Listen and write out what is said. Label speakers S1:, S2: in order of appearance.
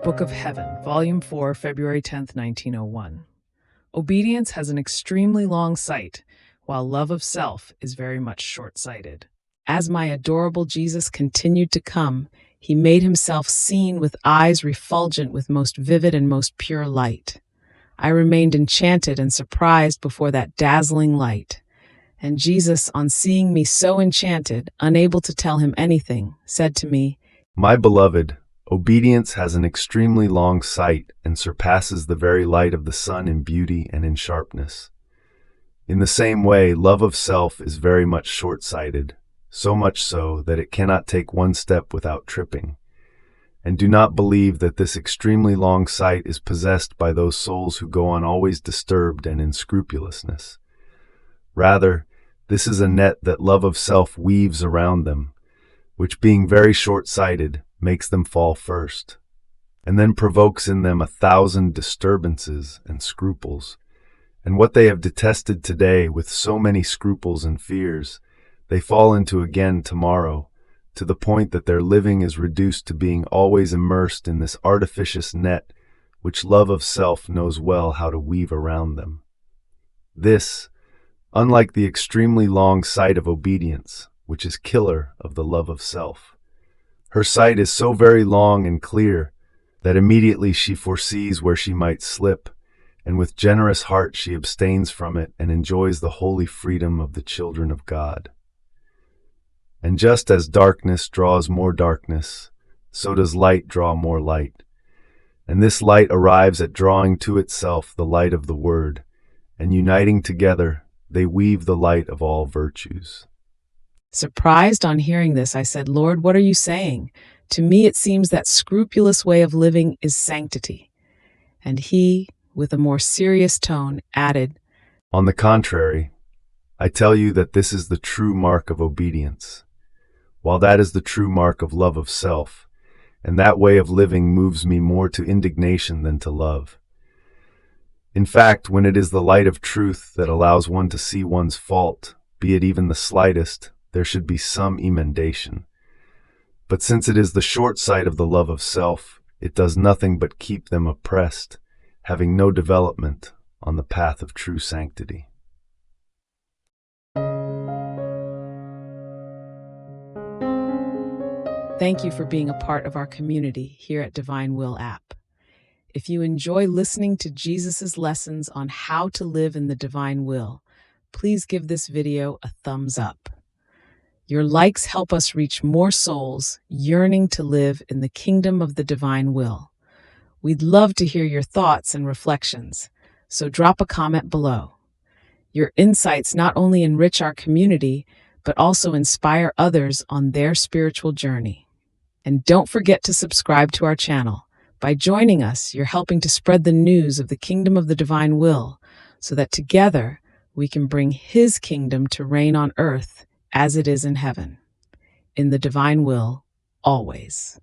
S1: Book of Heaven, Volume 4, February 10th, 1901. Obedience has an extremely long sight, while love of self is very much short-sighted. As my adorable Jesus continued to come, he made himself seen with eyes refulgent with most vivid and most pure light. I remained enchanted and surprised before that dazzling light. And Jesus, on seeing me so enchanted, unable to tell him anything, said to me,
S2: "My beloved, obedience has an extremely long sight and surpasses the very light of the sun in beauty and in sharpness. In the same way, love of self is very much short-sighted, so much so that it cannot take one step without tripping. And do not believe that this extremely long sight is possessed by those souls who go on always disturbed and in scrupulousness. Rather, this is a net that love of self weaves around them, which being very short-sighted, makes them fall first, and then provokes in them 1,000 disturbances and scruples. And what they have detested today with so many scruples and fears, they fall into again tomorrow, to the point that their living is reduced to being always immersed in this artificious net which love of self knows well how to weave around them. This, unlike the extremely long sight of obedience, which is killer of the love of self. Her sight is so very long and clear that immediately she foresees where she might slip, and with generous heart she abstains from it and enjoys the holy freedom of the children of God. And just as darkness draws more darkness, so does light draw more light. And this light arrives at drawing to itself the light of the Word, and uniting together, they weave the light of all virtues.
S1: Surprised on hearing this, I said, "Lord, what are you saying? To me it seems that scrupulous way of living is sanctity." And he, with a more serious tone, added,
S2: "On the contrary, I tell you that this is the true mark of obedience, while that is the true mark of love of self, and that way of living moves me more to indignation than to love. In fact, when it is the light of truth that allows one to see one's fault, be it even the slightest, there should be some emendation. But since it is the short sight of the love of self, it does nothing but keep them oppressed, having no development on the path of true sanctity."
S1: Thank you for being a part of our community here at Divine Will app. If you enjoy listening to Jesus' lessons on how to live in the divine will, please give this video a thumbs up. Your likes help us reach more souls yearning to live in the kingdom of the divine will. We'd love to hear your thoughts and reflections, so drop a comment below. Your insights not only enrich our community, but also inspire others on their spiritual journey. And don't forget to subscribe to our channel. By joining us, you're helping to spread the news of the kingdom of the divine will, so that together we can bring his kingdom to reign on earth as it is in heaven. In the divine will, always.